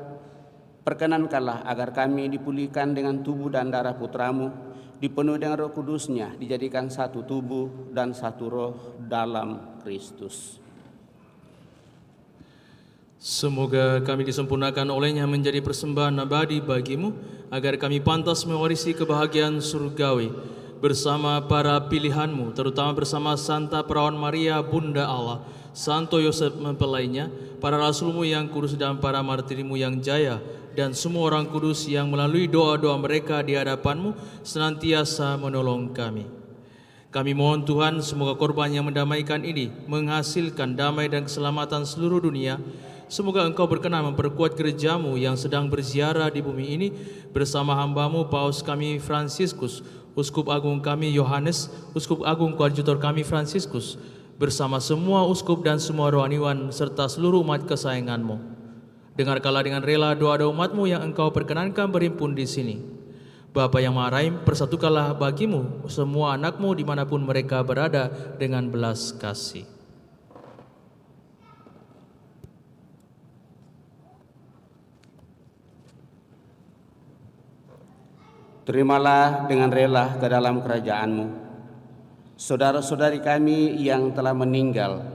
Perkenankanlah agar kami dipulihkan dengan tubuh dan darah Putra-Mu, dipenuhi dengan Roh Kudus-Nya, dijadikan satu tubuh dan satu roh dalam Kristus. Semoga kami disempurnakan olehnya menjadi persembahan abadi bagi-Mu, agar kami pantas mewarisi kebahagiaan surgawi bersama para pilihan-Mu, terutama bersama Santa Perawan Maria Bunda Allah, Santo Yosef mempelainya, para rasul-Mu yang kudus dan para martir-Mu yang jaya, dan semua orang kudus yang melalui doa-doa mereka di hadapan-Mu senantiasa menolong kami. Kami mohon Tuhan, semoga korban yang mendamaikan ini menghasilkan damai dan keselamatan seluruh dunia. Semoga Engkau berkenan memperkuat gereja-Mu yang sedang berziarah di bumi ini bersama hamba-Mu Paus kami Fransiskus, Uskup Agung kami Yohanes, Uskup Agung Koadjutor kami Fransiskus, bersama semua uskup dan semua rohaniwan serta seluruh umat kesayangan-Mu. Dengarkanlah dengan rela doa-doa umat-Mu yang Engkau perkenankan berhimpun di sini. Bapa yang Maha Rahim, persatukanlah bagi-Mu semua anak-Mu dimanapun mereka berada dengan belas kasih. Terimalah dengan rela ke dalam kerajaan-Mu saudara-saudari kami yang telah meninggal,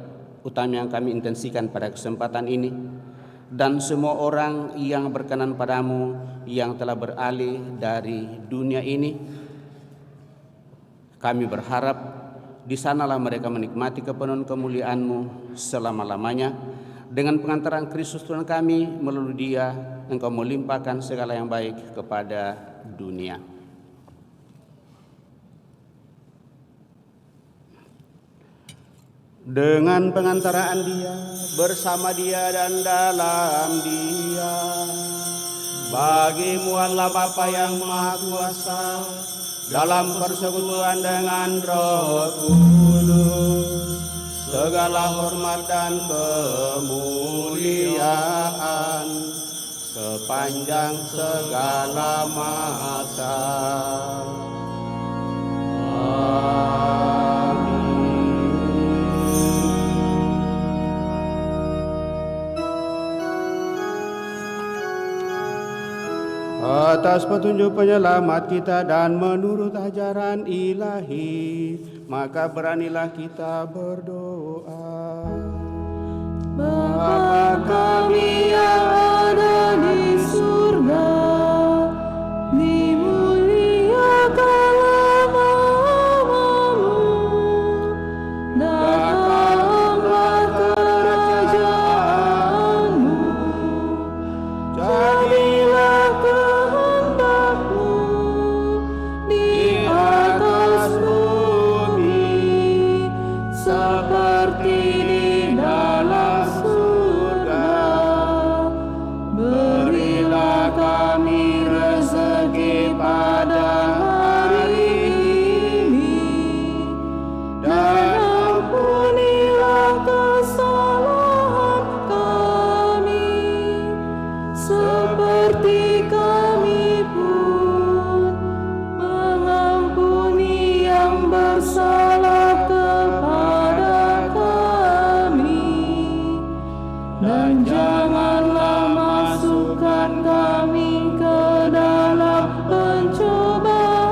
utama yang kami intensikan pada kesempatan ini, dan semua orang yang berkenan padamu yang telah beralih dari dunia ini. Kami berharap di sanalah mereka menikmati kepenuhan kemuliaan-Mu selama-lamanya. Dengan pengantaran Kristus Tuhan kami, melalui Dia Engkau melimpahkan segala yang baik kepada dunia. dengan pengantaraan Dia, bersama Dia dan dalam Dia. Bagi-Mu Allah Bapa yang Maha Kuasa, dalam persekutuan dengan Roh Kudus, segala hormat dan kemuliaan sepanjang segala masa. Atas petunjuk penyelamat kita dan menurut ajaran ilahi, maka beranilah kita berdoa. Bapa kami yang ada di surga, dimuliakanlah namamu, datanglah kerajaanmu, jadilah kehendak-Mu di atas bumi seperti di dalam surga. Berilah kami rezeki pada hari ini, dan ampunilah kesalahan kami, seperti kami pun mengampuni yang bersalah kepada kami. Dan janganlah masukkan kami ke dalam pencobaan,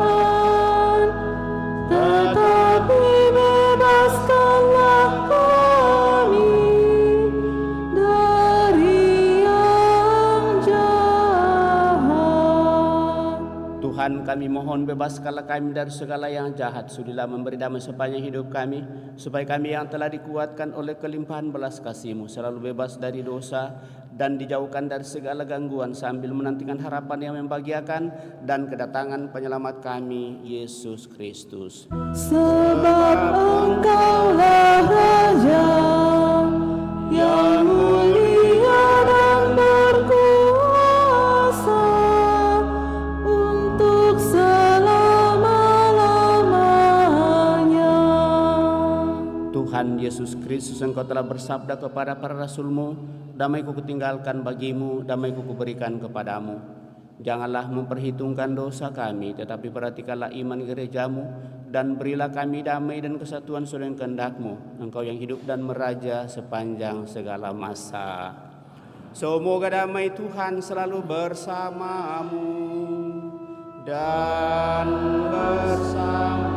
tetapi bebaskanlah kami dari yang jahat. Tuhan, kami mohon bebaskanlah kami dari segala yang jahat. Sudilah memberi damai sepanjang hidup kami, supaya kami yang telah dikuatkan oleh kelimpahan belas kasih-Mu selalu bebas dari dosa dan dijauhkan dari segala gangguan, sambil menantikan harapan yang membahagiakan dan kedatangan penyelamat kami, Yesus Kristus. Sebab Engkaulah Raja yang mulia dan berkuasa untuk selama-lamanya. Tuhan Yesus Kristus, Engkau telah bersabda kepada para rasul-Mu, damai-Ku kutinggalkan bagimu, damai-Ku kuberikan kepadamu. Janganlah memperhitungkan dosa kami, tetapi perhatikanlah iman gereja-Mu, dan berilah kami damai dan kesatuan sesuai dengan kehendak-Mu, Engkau yang hidup dan meraja sepanjang segala masa. Semoga damai Tuhan selalu bersamamu dan bersama.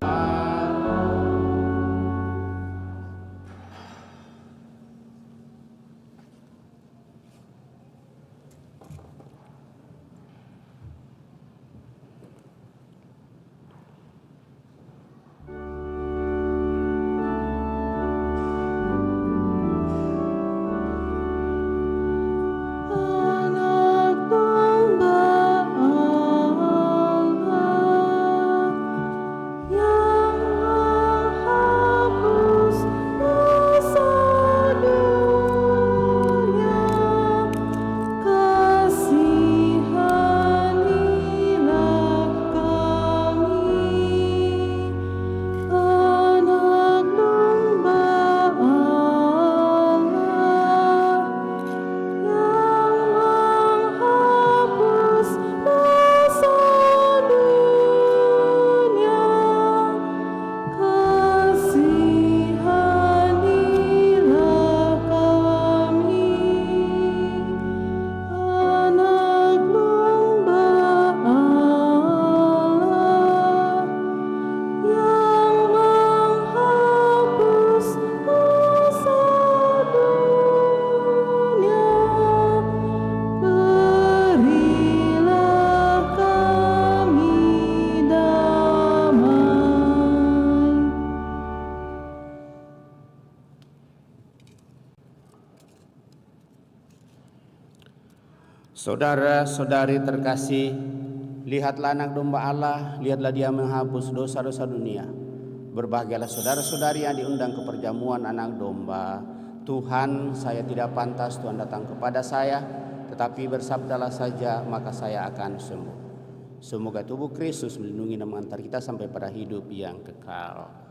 Anak domba Allah yang menghapus dosa dunia, kasihanilah kami. Anak domba Allah yang menghapus dosa dunia, kasihanilah kami. Anak domba Allah yang menghapus dosa dunia, berilah kami damai. Saudara-saudari terkasih, lihatlah anak domba Allah, lihatlah Dia menghapus dosa-dosa dunia. Berbahagialah saudara-saudari yang diundang ke perjamuan anak domba. Tuhan, saya tidak pantas Tuhan datang kepada saya, tetapi bersabdalah saja maka saya akan sembuh. Semoga tubuh Kristus melindungi dan mengantar kita sampai pada hidup yang kekal.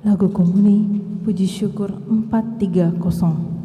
Lagu Komuni Puji Syukur 430.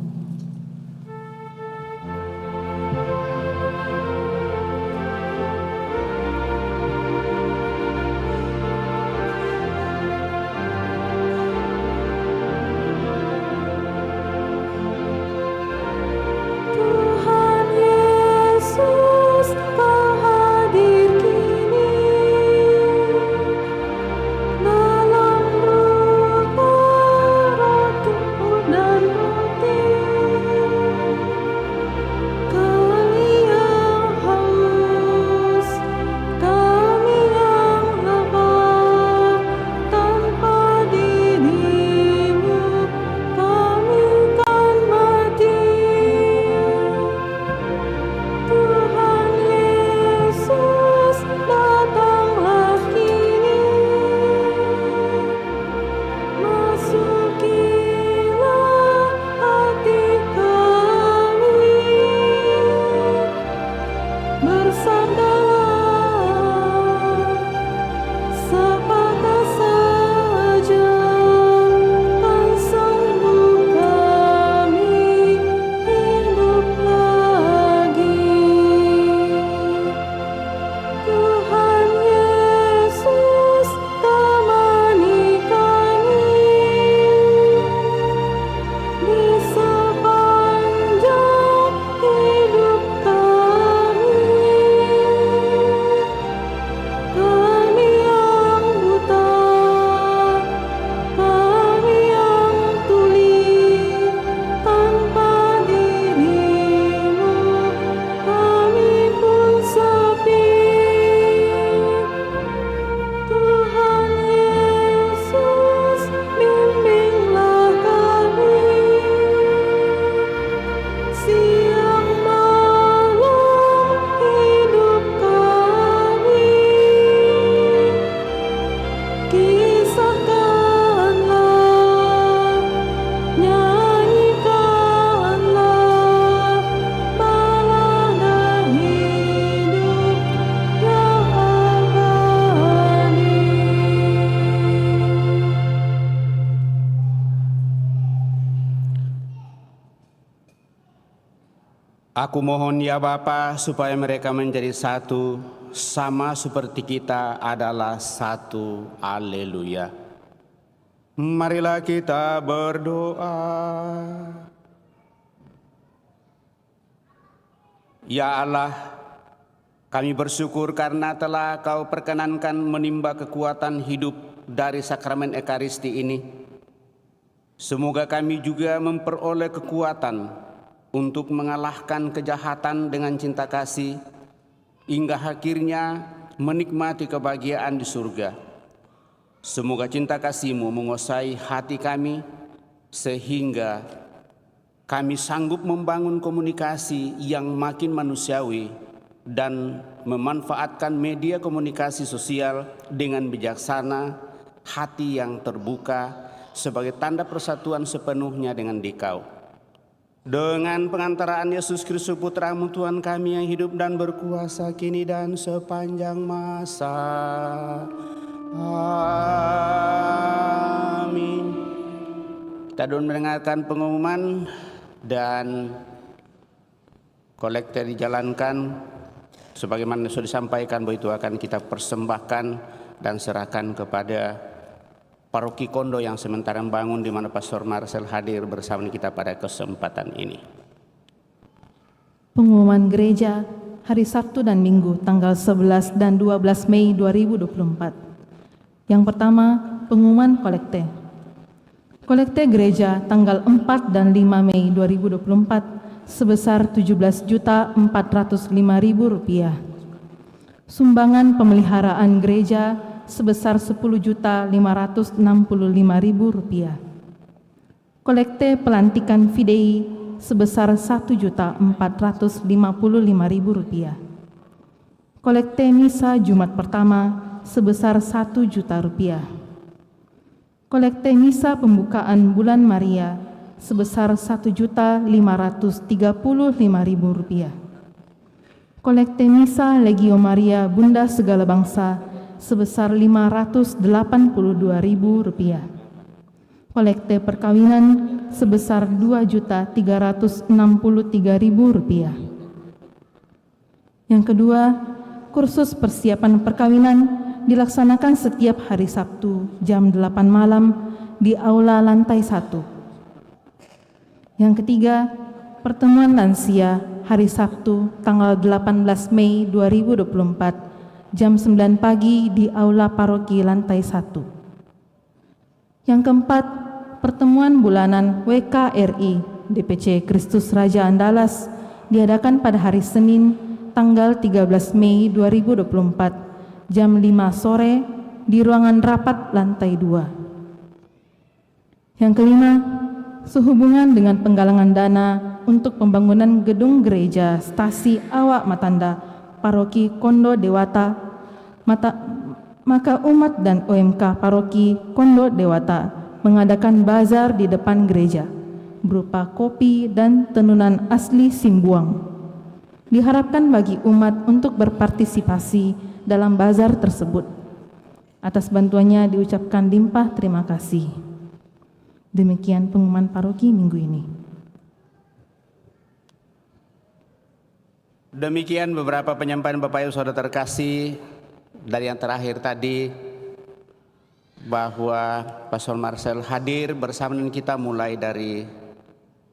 Aku mohon ya Bapa supaya mereka menjadi satu, sama seperti kita adalah satu. Haleluya. Marilah kita berdoa. Ya Allah, kami bersyukur karena telah Kau perkenankan menimba kekuatan hidup dari sakramen Ekaristi ini. Semoga kami juga memperoleh kekuatan untuk mengalahkan kejahatan dengan cinta kasih, hingga akhirnya menikmati kebahagiaan di surga. Semoga cinta kasih-Mu menguasai hati kami, sehingga kami sanggup membangun komunikasi yang makin manusiawi dan memanfaatkan media komunikasi sosial dengan bijaksana, hati yang terbuka sebagai tanda persatuan sepenuhnya dengan Dikau. Dengan pengantaraan Yesus Kristus Putra-Mu Tuhan kami yang hidup dan berkuasa kini dan sepanjang masa. Amin. Kita akan mendengarkan pengumuman dan kolekte dijalankan sebagaimana sudah disampaikan, bahwa itu akan kita persembahkan dan serahkan kepada Paroki Kondo yang sementara membangun, di mana Pastor Marcel hadir bersama kita pada kesempatan ini. Pengumuman gereja hari Sabtu dan Minggu tanggal 11 dan 12 Mei 2024. Yang pertama, pengumuman kolekte. Kolekte gereja tanggal 4 dan 5 Mei 2024 sebesar Rp17.405.000. Sumbangan pemeliharaan gereja sebesar Rp10.565.000. Kolekte pelantikan fidei sebesar Rp1.455.000. Kolekte misa Jumat pertama sebesar Rp1.000.000. Kolekte misa pembukaan bulan Maria sebesar Rp1.535.000. Kolekte misa Legio Maria Bunda Segala Bangsa sebesar Rp582.000. kolekte perkawinan sebesar Rp2.363.000. Yang kedua, kursus persiapan perkawinan dilaksanakan setiap hari Sabtu jam 8 malam di Aula Lantai 1. Yang ketiga, pertemuan lansia hari Sabtu tanggal 18 Mei 2024 jam 9 pagi di Aula Paroki Lantai 1. Yang keempat, pertemuan bulanan WKRI DPC Kristus Raja Andalas diadakan pada hari Senin tanggal 13 Mei 2024 jam 5 sore di ruangan rapat lantai 2. Yang kelima, sehubungan dengan penggalangan dana untuk pembangunan gedung gereja Stasi Awak Matanda Paroki Kondo Dewata, maka umat dan OMK Paroki Kondo Dewata mengadakan bazar di depan gereja berupa kopi dan tenunan asli Simbuang. Diharapkan bagi umat untuk berpartisipasi dalam bazar tersebut. Atas bantuannya diucapkan limpah terima kasih. Demikian pengumuman paroki minggu ini. Demikian beberapa penyampaian Bapak Ibu Saudara terkasih. Dari yang terakhir tadi, bahwa Pastor Marcel hadir bersama dengan kita mulai dari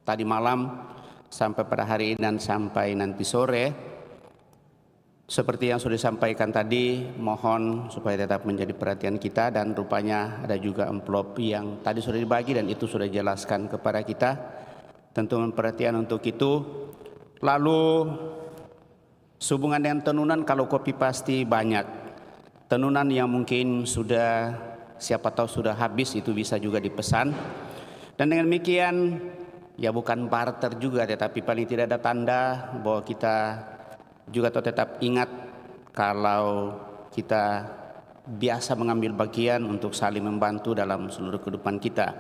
tadi malam sampai pada hari ini dan sampai nanti sore. Seperti yang sudah disampaikan tadi, mohon supaya tetap menjadi perhatian kita, dan rupanya ada juga amplop yang tadi sudah dibagi dan itu sudah dijelaskan kepada kita. Tentu perhatian untuk itu. Lalu sehubungan dengan tenunan, kalau kopi pasti banyak. Tenunan yang mungkin sudah siapa tahu sudah habis itu bisa juga dipesan. Dan dengan demikian ya bukan barter juga, tetapi paling tidak ada tanda bahwa kita juga tetap ingat kalau kita biasa mengambil bagian untuk saling membantu dalam seluruh kehidupan kita.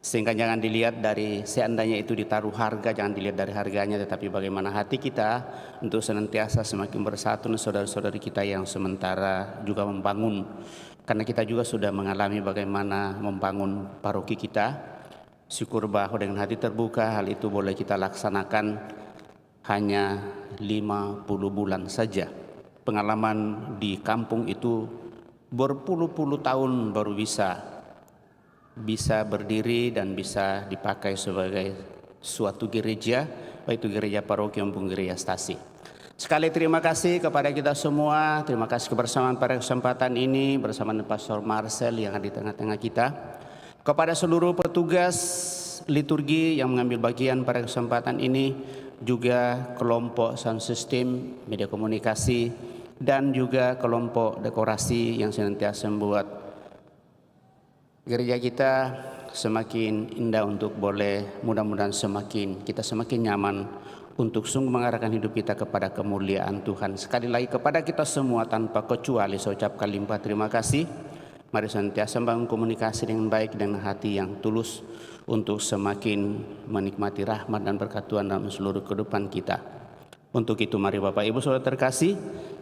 Sehingga jangan dilihat dari seandainya itu ditaruh harga, jangan dilihat dari harganya, tetapi bagaimana hati kita untuk senantiasa semakin bersatu dengan saudara-saudari kita yang sementara juga membangun. Karena kita juga sudah mengalami bagaimana membangun paroki kita. Syukur bahwa dengan hati terbuka hal itu boleh kita laksanakan hanya 50 bulan saja. Pengalaman di kampung itu berpuluh-puluh tahun baru bisa berdiri dan bisa dipakai sebagai suatu gereja, baik itu gereja paroki maupun gereja stasi. Sekali terima kasih kepada kita semua. Terima kasih kebersamaan pada kesempatan ini bersama dengan Pastor Marcel yang ada di tengah-tengah kita. Kepada seluruh petugas liturgi yang mengambil bagian pada kesempatan ini, juga kelompok sound system, media komunikasi, dan juga kelompok dekorasi yang senantiasa membuat gereja kita semakin indah untuk boleh mudah-mudahan kita semakin nyaman untuk sungguh mengarahkan hidup kita kepada kemuliaan Tuhan. Sekali lagi kepada kita semua tanpa kecuali saya ucapkan limpah terima kasih. Mari senantiasa membangun komunikasi dengan baik dengan hati yang tulus untuk semakin menikmati rahmat dan berkat Tuhan dalam seluruh kehidupan kita. Untuk itu mari Bapak Ibu Saudara terkasih,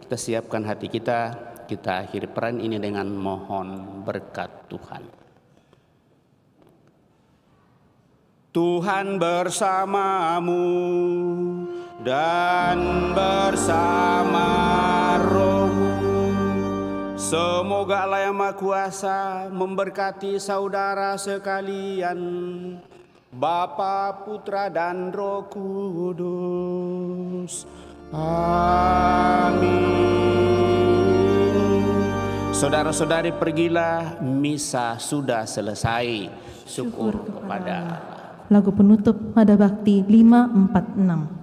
kita siapkan hati kita akhiri peran ini dengan mohon berkat Tuhan. Tuhan bersamamu dan bersama rohmu. Semoga Allah yang Maha Kuasa memberkati saudara sekalian, Bapa, Putra, dan Roh Kudus. Amin. Saudara-saudari, pergilah, misa sudah selesai. Syukur kepada Allah. Lagu penutup Pada Bakti 546.